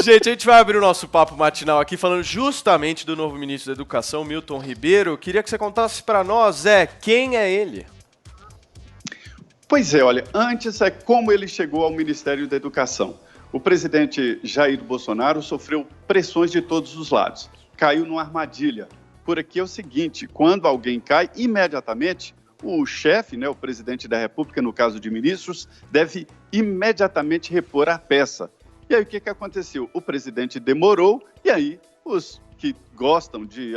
Gente, a gente vai abrir o nosso papo matinal aqui falando justamente do novo ministro da Educação, Milton Ribeiro. Queria que você contasse para nós, Zé, quem é ele? Pois é, olha, antes é como ele chegou ao Ministério da Educação. O presidente Jair Bolsonaro sofreu pressões de todos os lados. Caiu numa armadilha. Por aqui é o seguinte, quando alguém cai, imediatamente o chefe, o presidente da República, no caso de ministros, deve imediatamente repor a peça. E aí o que aconteceu? O presidente demorou e aí os que gostam de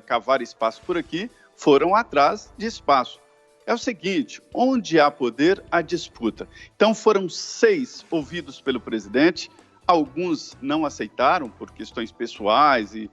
cavar espaço por aqui foram atrás de espaço. É o seguinte, onde há poder, há disputa. Então foram 6 ouvidos pelo presidente, alguns não aceitaram por questões pessoais e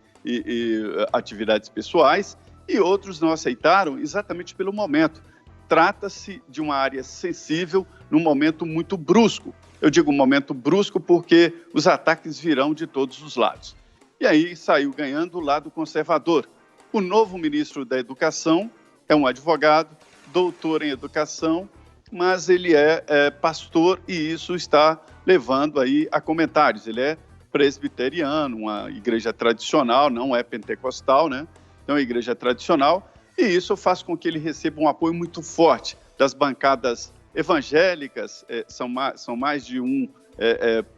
atividades pessoais, e outros não aceitaram exatamente pelo momento. Trata-se de uma área sensível, num momento muito brusco. Eu digo momento brusco porque os ataques virão de todos os lados. E aí saiu ganhando o lado conservador. O novo ministro da Educação é um advogado, doutor em educação, mas ele é pastor e isso está levando aí a comentários. Ele é presbiteriano, uma igreja tradicional, não é pentecostal, né? Então, é uma igreja tradicional, e isso faz com que ele receba um apoio muito forte das bancadas evangélicas, são mais de um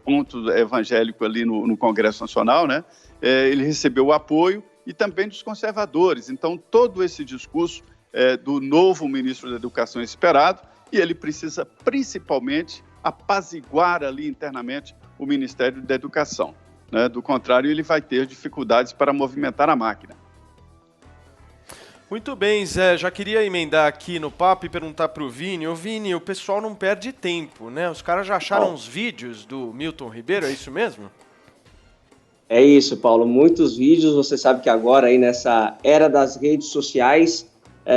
ponto evangélico ali no Congresso Nacional, né? Ele recebeu o apoio e também dos conservadores. Então, todo esse discurso do novo ministro da Educação é esperado, e ele precisa principalmente apaziguar ali internamente o Ministério da Educação, né? Do contrário, ele vai ter dificuldades para movimentar a máquina. Muito bem, Zé. Já queria emendar aqui no papo e perguntar para o Vini. Ô, Vini, o pessoal não perde tempo, né? Os caras já acharam uns vídeos do Milton Ribeiro, é isso mesmo? É isso, Paulo. Muitos vídeos. Você sabe que agora, aí nessa era das redes sociais,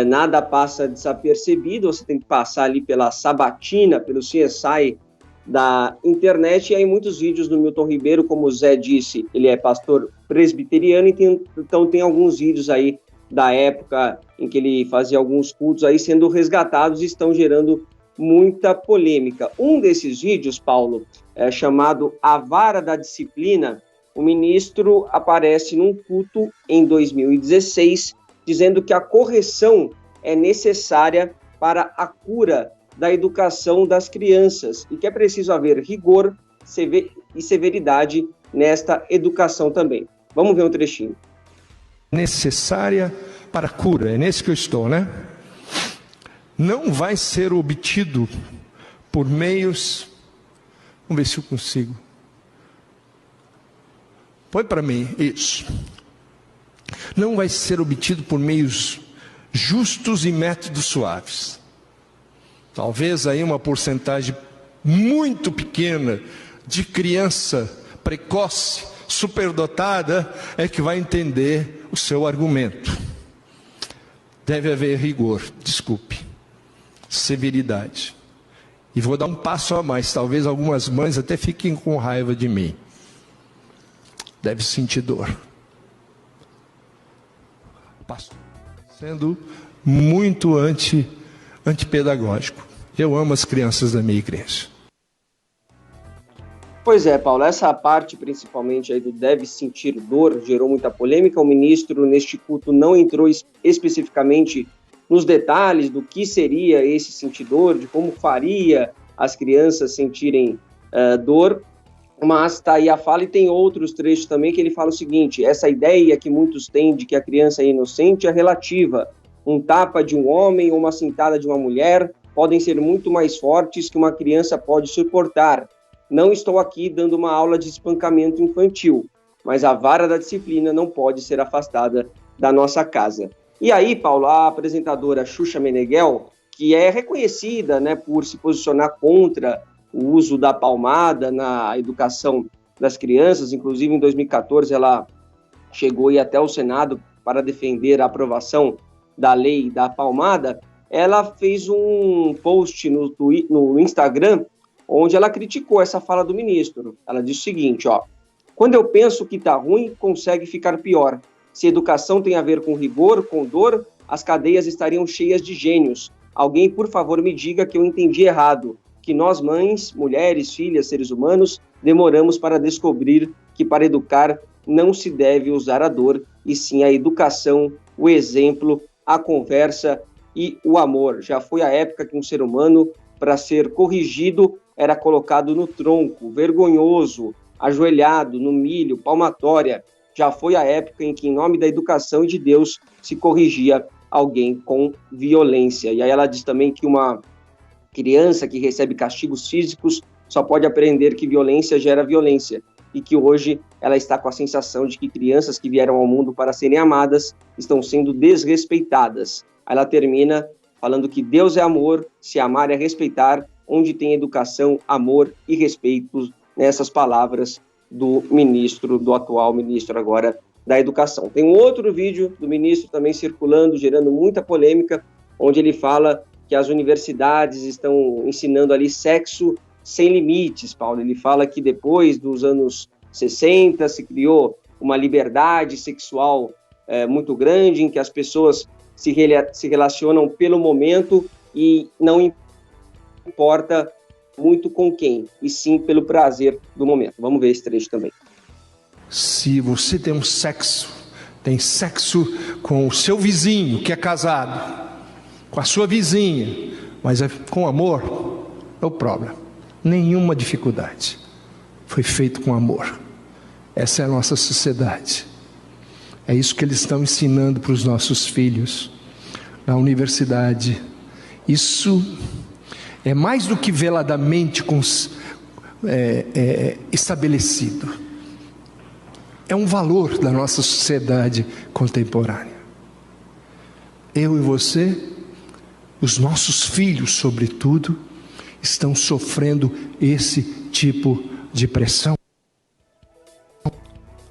nada passa desapercebido. Você tem que passar ali pela sabatina, pelo CSI da internet. E aí muitos vídeos do Milton Ribeiro, como o Zé disse, ele é pastor presbiteriano, então tem alguns vídeos aí da época em que ele fazia alguns cultos aí sendo resgatados e estão gerando muita polêmica. Um desses vídeos, Paulo, é chamado A Vara da Disciplina. O ministro aparece num culto em 2016, dizendo que a correção é necessária para a cura da educação das crianças e que é preciso haver rigor e severidade nesta educação também. Vamos ver um trechinho. Necessária para a cura, é nesse que eu estou, né? Não vai ser obtido por meios... Vamos ver se eu consigo. Põe para mim, isso. Não vai ser obtido por meios justos e métodos suaves. Talvez aí uma porcentagem muito pequena de criança precoce, superdotada, é que vai entender o seu argumento. Deve haver rigor, desculpe, severidade. E vou dar um passo a mais, talvez algumas mães até fiquem com raiva de mim. Deve sentir dor. Pastor, sendo muito antipedagógico. Eu amo as crianças da minha igreja. Pois é, Paulo, essa parte principalmente aí do deve sentir dor gerou muita polêmica. O ministro neste culto não entrou especificamente nos detalhes do que seria esse sentir dor, de como faria as crianças sentirem dor, mas está aí a fala e tem outros trechos também que ele fala o seguinte: essa ideia que muitos têm de que a criança é inocente é relativa. Um tapa de um homem ou uma cintada de uma mulher podem ser muito mais fortes que uma criança pode suportar. Não estou aqui dando uma aula de espancamento infantil, mas a vara da disciplina não pode ser afastada da nossa casa. E aí, Paulo, a apresentadora Xuxa Meneghel, que é reconhecida, né, por se posicionar contra o uso da palmada na educação das crianças, inclusive em 2014 ela chegou a ir até o Senado para defender a aprovação da lei da palmada. Ela fez um post no Instagram onde ela criticou essa fala do ministro. Ela disse o seguinte, quando eu penso que está ruim, consegue ficar pior. Se educação tem a ver com rigor, com dor, as cadeias estariam cheias de gênios. Alguém, por favor, me diga que eu entendi errado, que nós mães, mulheres, filhas, seres humanos, demoramos para descobrir que para educar não se deve usar a dor, e sim a educação, o exemplo, a conversa e o amor. Já foi a época que um ser humano, para ser corrigido, era colocado no tronco, vergonhoso, ajoelhado, no milho, palmatória. Já foi a época em que, em nome da educação e de Deus, se corrigia alguém com violência. E aí ela diz também que uma criança que recebe castigos físicos só pode aprender que violência gera violência, e que hoje ela está com a sensação de que crianças que vieram ao mundo para serem amadas estão sendo desrespeitadas. Ela termina falando que Deus é amor, se amar é respeitar, onde tem educação, amor e respeito, nessas palavras do ministro, do atual ministro agora da Educação. Tem um outro vídeo do ministro também circulando, gerando muita polêmica, onde ele fala que as universidades estão ensinando ali sexo sem limites, Paulo. Ele fala que depois dos anos 60 se criou uma liberdade sexual muito grande, em que as pessoas se relacionam pelo momento e não importa muito com quem, e sim pelo prazer do momento. Vamos ver esse trecho também. Se você tem sexo com o seu vizinho que é casado, com a sua vizinha, mas é com amor, é o problema. Nenhuma dificuldade. Foi feito com amor. Essa é a nossa sociedade. É isso que eles estão ensinando para os nossos filhos na universidade. Isso é mais do que veladamente estabelecido. É um valor da nossa sociedade contemporânea. Eu e você, os nossos filhos, sobretudo, estão sofrendo esse tipo de pressão.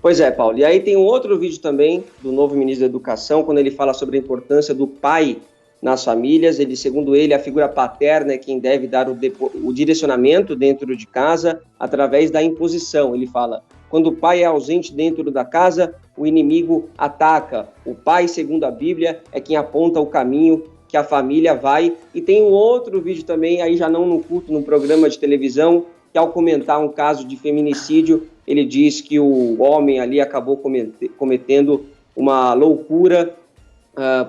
Pois é, Paulo. E aí tem um outro vídeo também do novo ministro da Educação, quando ele fala sobre a importância do pai nas famílias. Ele, segundo ele, a figura paterna é quem deve dar o direcionamento dentro de casa através da imposição. Ele fala: quando o pai é ausente dentro da casa, o inimigo ataca. O pai, segundo a Bíblia, é quem aponta o caminho que a família vai. E tem um outro vídeo também, aí já não no culto, no programa de televisão, que ao comentar um caso de feminicídio, ele diz que o homem ali acabou cometendo uma loucura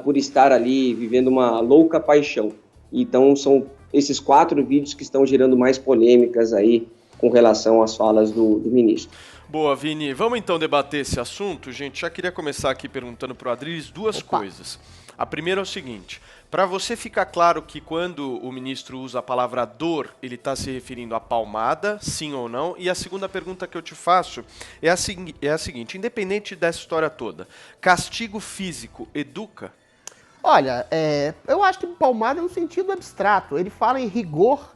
por estar ali vivendo uma louca paixão. Então são esses 4 vídeos que estão gerando mais polêmicas aí com relação às falas do ministro. Boa, Vini. Vamos então debater esse assunto, gente. Já queria começar aqui perguntando para o Adriles duas coisas. A primeira é o seguinte: para você ficar claro que quando o ministro usa a palavra dor, ele está se referindo à palmada, sim ou não? E a segunda pergunta que eu te faço é a seguinte: independente dessa história toda, castigo físico educa? Olha, eu acho que palmada é um sentido abstrato. Ele fala em rigor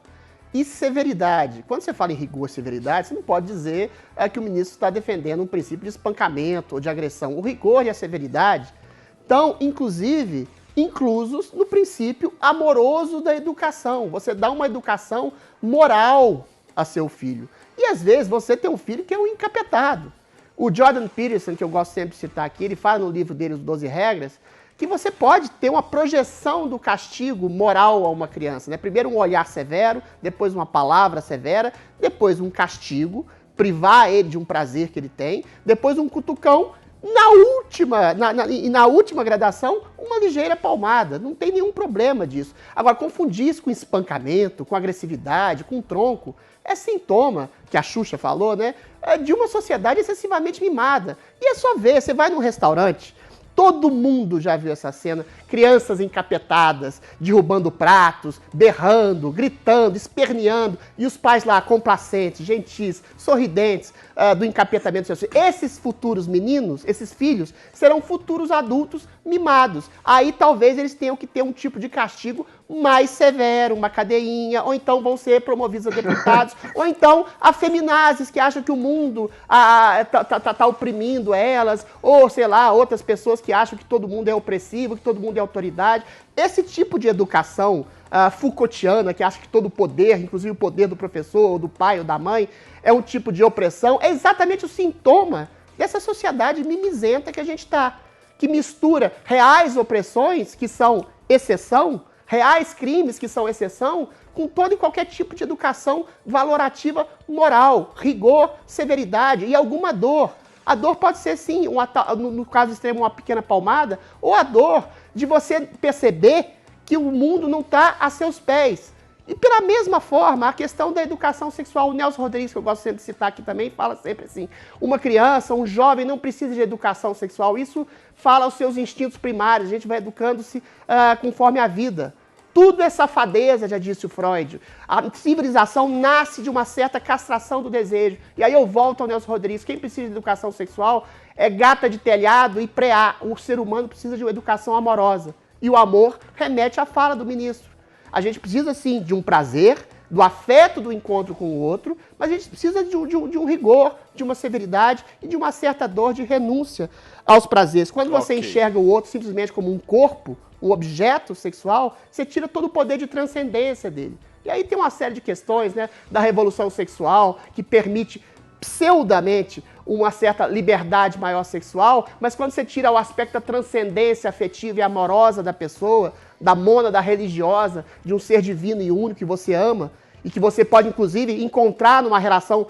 e severidade. Quando você fala em rigor e severidade, você não pode dizer que o ministro está defendendo um princípio de espancamento ou de agressão. O rigor e a severidade estão, inclusive, inclusos no princípio amoroso da educação. Você dá uma educação moral a seu filho. E às vezes você tem um filho que é um encapetado. O Jordan Peterson, que eu gosto sempre de citar aqui, ele fala no livro dele, Os 12 Regras, que você pode ter uma projeção do castigo moral a uma criança, né? Primeiro um olhar severo, depois uma palavra severa, depois um castigo, privar ele de um prazer que ele tem, depois um cutucão, na última gradação, uma ligeira palmada. Não tem nenhum problema disso. Agora, confundir isso com espancamento, com agressividade, com tronco, é sintoma, que a Xuxa falou, né? De uma sociedade excessivamente mimada. E é só ver, você vai num restaurante, todo mundo já viu essa cena, crianças encapetadas, derrubando pratos, berrando, gritando, esperneando, e os pais lá complacentes, gentis, sorridentes do encapetamento do seu filho. Esses futuros meninos, esses filhos, serão futuros adultos mimados. Aí talvez eles tenham que ter um tipo de castigo mais severo, uma cadeinha, ou então vão ser promovidos a deputados, ou então afeminazes que acham que o mundo tá oprimindo elas, ou sei lá, outras pessoas que acham que todo mundo é opressivo, que todo mundo é autoridade. Esse tipo de educação Foucaultiana, que acha que todo poder, inclusive o poder do professor, ou do pai, ou da mãe, é um tipo de opressão, é exatamente o sintoma dessa sociedade mimizenta que a gente está, que mistura reais opressões, que são exceção, reais crimes que são exceção, com todo e qualquer tipo de educação valorativa moral, rigor, severidade e alguma dor. A dor pode ser, sim, no caso extremo, uma pequena palmada, ou a dor de você perceber que o mundo não está a seus pés. E pela mesma forma, a questão da educação sexual, o Nelson Rodrigues, que eu gosto sempre de citar aqui também, fala sempre assim, uma criança, um jovem não precisa de educação sexual, isso fala aos seus instintos primários, a gente vai educando-se conforme a vida. Tudo é safadeza, já disse o Freud. A civilização nasce de uma certa castração do desejo. E aí eu volto ao Nelson Rodrigues. Quem precisa de educação sexual é gata de telhado e preá. O ser humano precisa de uma educação amorosa. E o amor remete à fala do ministro. A gente precisa, sim, de um prazer, do afeto do encontro com o outro, mas a gente precisa de um rigor, de uma severidade e de uma certa dor de renúncia aos prazeres. Quando você enxerga o outro simplesmente como um corpo, um objeto sexual, você tira todo o poder de transcendência dele. E aí tem uma série de questões, né, da revolução sexual, que permite pseudamente uma certa liberdade maior sexual, mas quando você tira o aspecto da transcendência afetiva e amorosa da pessoa, da mônada religiosa, de um ser divino e único que você ama, e que você pode, inclusive, encontrar numa relação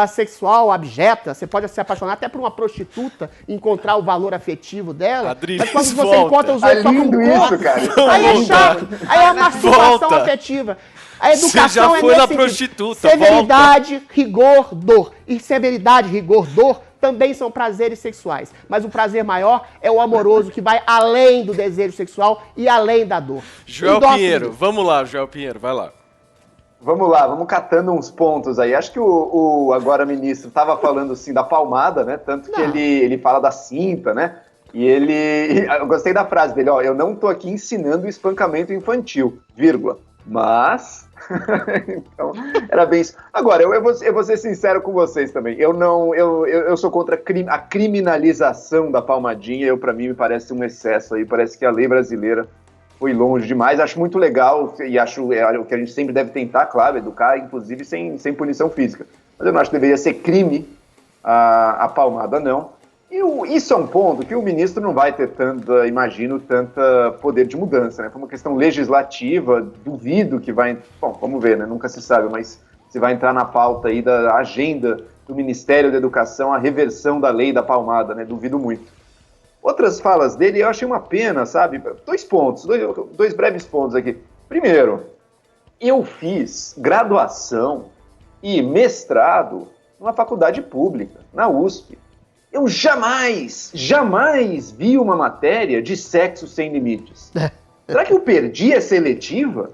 sexual abjeta, você pode se apaixonar até por uma prostituta, encontrar o valor afetivo dela, Adriles, mas quando você encontra os outros só como corpo, aí é chato, aí é a masturbação afetiva. A educação você já foi na prostituta, severidade, rigor, dor. E severidade, rigor, dor também são prazeres sexuais. Mas o prazer maior é o amoroso, que vai além do desejo sexual e além da dor. Joel Pinheiro, vamos lá, Joel Pinheiro, vai lá. Vamos lá, vamos catando uns pontos aí. Acho que o agora ministro estava falando assim da palmada, né? Tanto que ele fala da cinta, né? E eu gostei da frase dele, ó, eu não tô aqui ensinando espancamento infantil, vírgula, mas... então, era bem isso. Agora, eu vou ser sincero com vocês também. Eu sou contra a criminalização da palmadinha. Para mim, me parece um excesso aí. Parece que a lei brasileira foi longe demais. Acho muito legal e acho o que a gente sempre deve tentar, claro, educar, inclusive sem punição física. Mas eu não acho que deveria ser crime a palmada, não. E isso é um ponto que o ministro não vai ter tanta poder de mudança, né? Foi uma questão legislativa, duvido que vai... Bom, vamos ver, né? Nunca se sabe, mas se vai entrar na pauta aí da agenda do Ministério da Educação a reversão da lei da palmada, né? Duvido muito. Outras falas dele eu achei uma pena, sabe? Dois breves pontos aqui. Primeiro, eu fiz graduação e mestrado numa faculdade pública, na USP. Eu jamais vi uma matéria de sexo sem limites. Será que eu perdi a seletiva?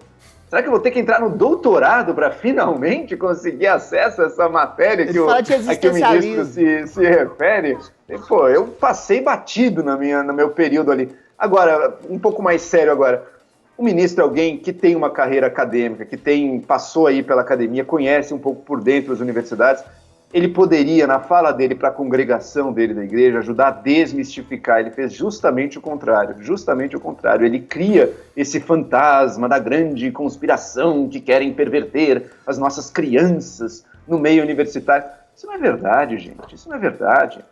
Será que eu vou ter que entrar no doutorado para finalmente conseguir acesso a essa matéria a que o ministro se refere? E, pô, eu passei batido no meu período ali. Agora, um pouco mais sério agora. O ministro é alguém que tem uma carreira acadêmica, passou aí pela academia, conhece um pouco por dentro das universidades. Ele poderia, na fala dele para a congregação dele da igreja, ajudar a desmistificar. Ele fez justamente o contrário. Ele cria esse fantasma da grande conspiração que querem perverter as nossas crianças no meio universitário. Isso não é verdade, gente. Isso não é verdade.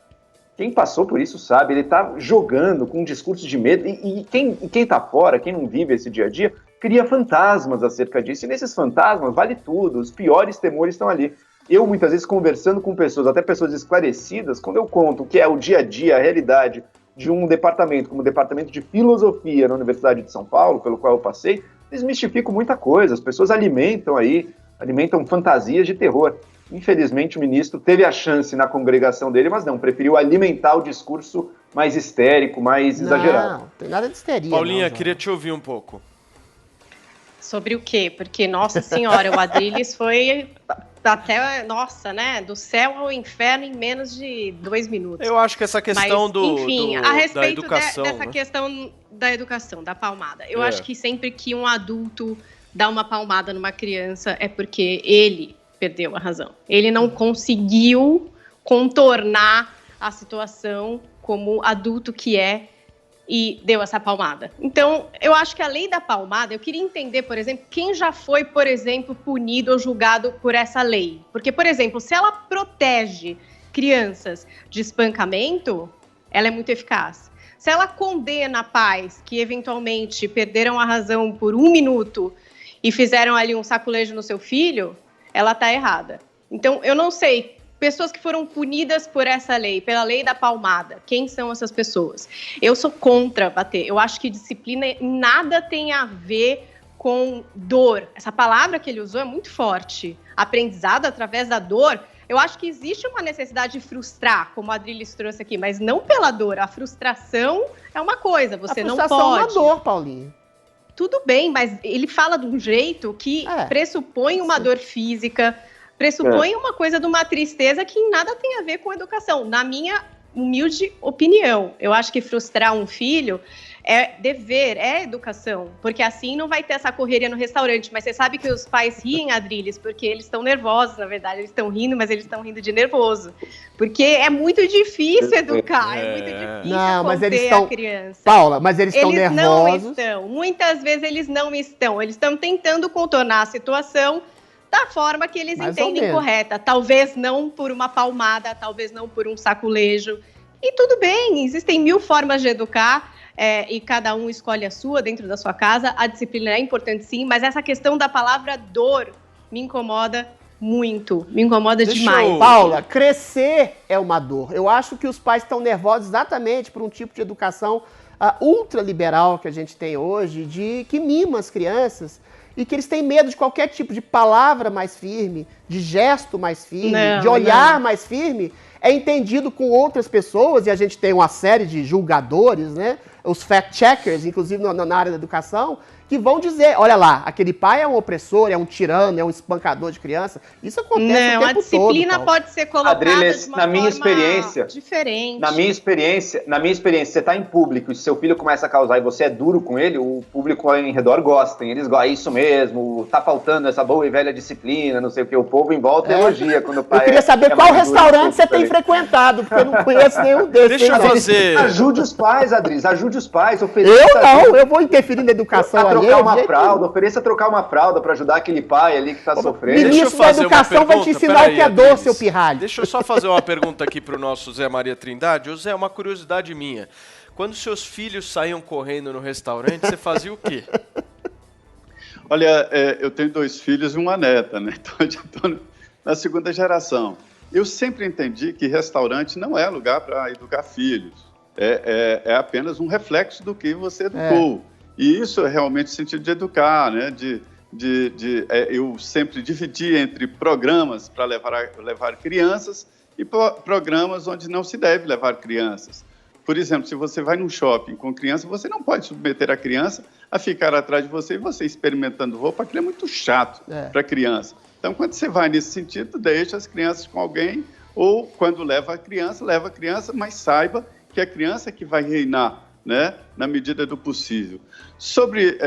Quem passou por isso sabe. Ele está jogando com um discurso de medo. E quem está fora, quem não vive esse dia a dia, cria fantasmas acerca disso. E nesses fantasmas vale tudo. Os piores temores estão ali. Eu, muitas vezes, conversando com pessoas, até pessoas esclarecidas, quando eu conto o que é o dia a dia, a realidade de um departamento, como o departamento de filosofia na Universidade de São Paulo, pelo qual eu passei, desmistifico muita coisa. As pessoas alimentam fantasias de terror. Infelizmente, o ministro teve a chance na congregação dele, mas não, preferiu alimentar o discurso mais histérico, mais exagerado. Não, tem nada de histeria. Paulinha, queria te ouvir um pouco. Sobre o quê? Porque, nossa senhora, o Adriles foi até, nossa, né, do céu ao inferno em menos de 2 minutos. Eu acho que essa questão a respeito da educação, dessa né? questão da educação, da palmada. Eu acho que sempre que um adulto dá uma palmada numa criança é porque ele perdeu a razão. Ele não conseguiu contornar a situação como adulto que é e deu essa palmada. Então, eu acho que a lei da palmada, eu queria entender, por exemplo, quem já foi, por exemplo, punido ou julgado por essa lei. Porque, por exemplo, se ela protege crianças de espancamento, ela é muito eficaz. Se ela condena pais que, eventualmente, perderam a razão por 1 minuto e fizeram ali um saculejo no seu filho, ela está errada. Então, eu não sei, pessoas que foram punidas por essa lei, pela lei da palmada, quem são essas pessoas? Eu sou contra bater. Eu acho que disciplina nada tem a ver com dor. Essa palavra que ele usou é muito forte. Aprendizado através da dor. Eu acho que existe uma necessidade de frustrar, como a Adriles trouxe aqui, mas não pela dor. A frustração é uma coisa, você não pode. A frustração é uma dor, Paulinho. Tudo bem, mas ele fala de um jeito que pressupõe uma dor física, pressupõe uma coisa de uma tristeza que nada tem a ver com educação. Na minha humilde opinião, eu acho que frustrar um filho é dever, é educação, porque assim não vai ter essa correria no restaurante. Mas você sabe que os pais riem, Adriles, porque eles estão nervosos, na verdade. Eles estão rindo, mas eles estão rindo de nervoso. Porque é muito difícil educar, é muito difícil conter a criança. Paula, mas eles estão nervosos. Eles não estão. Muitas vezes eles não estão. Eles estão tentando contornar a situação da forma que eles entendem correta. Talvez não por uma palmada, talvez não por um saculejo. E tudo bem, existem 1000 formas de educar. E cada um escolhe a sua dentro da sua casa. A disciplina é importante sim, mas essa questão da palavra dor me incomoda muito, me incomoda demais. Paula, crescer é uma dor. Eu acho que os pais estão nervosos exatamente por um tipo de educação ultraliberal que a gente tem hoje, que mima as crianças e que eles têm medo de qualquer tipo de palavra mais firme, de gesto mais firme, de olhar mais firme, é entendido com outras pessoas, e a gente tem uma série de julgadores, né? Os fact-checkers, inclusive na área da educação, que vão dizer, olha lá, aquele pai é um opressor, é um tirano, é um espancador de criança. Isso acontece o tempo todo. A disciplina pode ser colocada Adriles, de uma forma diferente. Na minha experiência, você está em público e seu filho começa a causar e você é duro com ele, o público em redor gosta. Eles gostam, é isso mesmo, tá faltando essa boa e velha disciplina, não sei o que. O povo em volta elogia quando o pai. Eu queria saber qual restaurante você tem frequentado, porque eu não conheço nenhum desses. Deixa eu fazer. Ajude os pais, Adriles, ajude os pais. Eu vou interferir na educação ali. Ofereça trocar uma fralda para ajudar aquele pai ali que está sofrendo. O ministro da Educação vai te ensinar o que é dor, seu pirralho. Deixa eu só fazer uma pergunta aqui para o nosso Zé Maria Trindade. Ô Zé, uma curiosidade minha. Quando seus filhos saíam correndo no restaurante, você fazia o quê? Olha, eu tenho 2 filhos e uma neta, né? Então eu já estou na segunda geração. Eu sempre entendi que restaurante não é lugar para educar filhos. É apenas um reflexo do que você educou. E isso é realmente o sentido de educar, né? Eu sempre dividi entre programas para levar crianças e programas onde não se deve levar crianças. Por exemplo, se você vai num shopping com criança, você não pode submeter a criança a ficar atrás de você e você experimentando roupa, aquilo é muito chato para a criança. Então, quando você vai nesse sentido, deixa as crianças com alguém, ou quando leva a criança, mas saiba que a criança é que vai reinar, né, na medida do possível. Sobre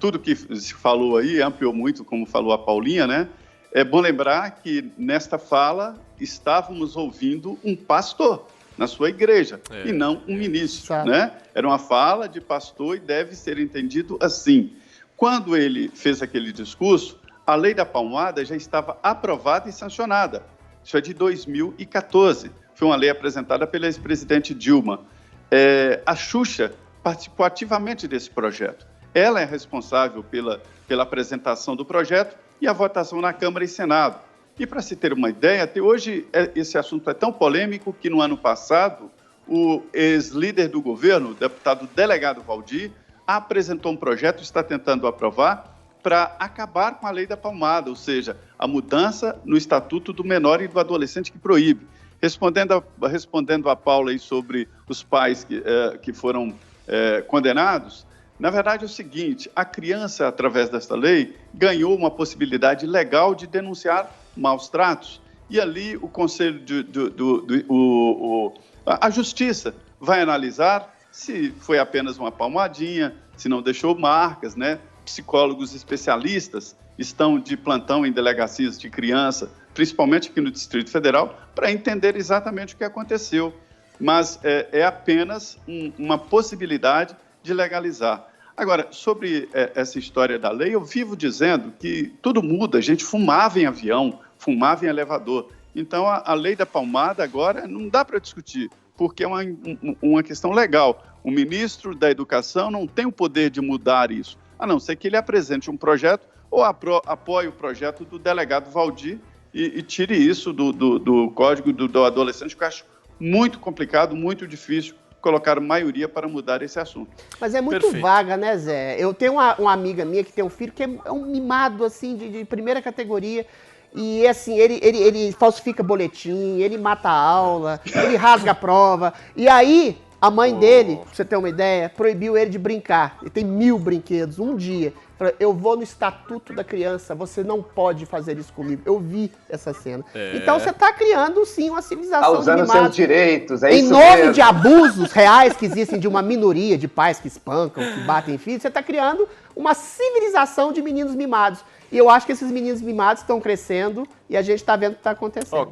tudo que se falou aí, ampliou muito, como falou a Paulinha, né? É bom lembrar que nesta fala estávamos ouvindo um pastor na sua igreja e não um ministro, né? Era uma fala de pastor e deve ser entendido assim. Quando ele fez aquele discurso, a lei da palmada já estava aprovada e sancionada. Isso é de 2014. Foi uma lei apresentada pela ex-presidente Dilma. A Xuxa participou ativamente desse projeto. Ela é responsável pela apresentação do projeto e a votação na Câmara e Senado. E para se ter uma ideia, até hoje esse assunto é tão polêmico que no ano passado o ex-líder do governo, o deputado delegado Valdir, apresentou um projeto, está tentando aprovar, para acabar com a lei da palmada, ou seja, a mudança no Estatuto do Menor e do Adolescente que proíbe. Respondendo a Paula aí sobre os pais que foram condenados, na verdade é o seguinte, a criança, através desta lei, ganhou uma possibilidade legal de denunciar maus tratos. E ali o Conselho, a Justiça vai analisar se foi apenas uma palmadinha, se não deixou marcas, né? Psicólogos especialistas estão de plantão em delegacias de criança, principalmente aqui no Distrito Federal, para entender exatamente o que aconteceu. Mas é apenas uma possibilidade de legalizar. Agora, sobre essa história da lei, eu vivo dizendo que tudo muda. A gente fumava em avião, fumava em elevador. Então, a lei da palmada agora não dá para discutir, porque é uma questão legal. O ministro da Educação não tem o poder de mudar isso. a não ser que ele apresente um projeto ou apoie o projeto do delegado Valdir e tire isso do Código do Adolescente, que eu acho muito complicado, muito difícil colocar maioria para mudar esse assunto. Mas é muito vaga, né, Zé? Eu tenho uma amiga minha que tem um filho que é um mimado, assim, de primeira categoria. E, assim, ele falsifica boletim, ele mata a aula, ele rasga a prova. E aí, a mãe dele, pra você ter uma ideia, proibiu ele de brincar. Ele tem 1000 brinquedos, um dia. Falou, eu vou no Estatuto da Criança, você não pode fazer isso comigo. Eu vi essa cena. Então você tá criando, sim, uma civilização tá usando seus direitos, é em isso nome mesmo. de abusos reais que existem de uma minoria de pais que espancam, que batem filhos, você tá criando uma civilização de meninos mimados. E eu acho que esses meninos mimados estão crescendo e a gente tá vendo o que tá acontecendo.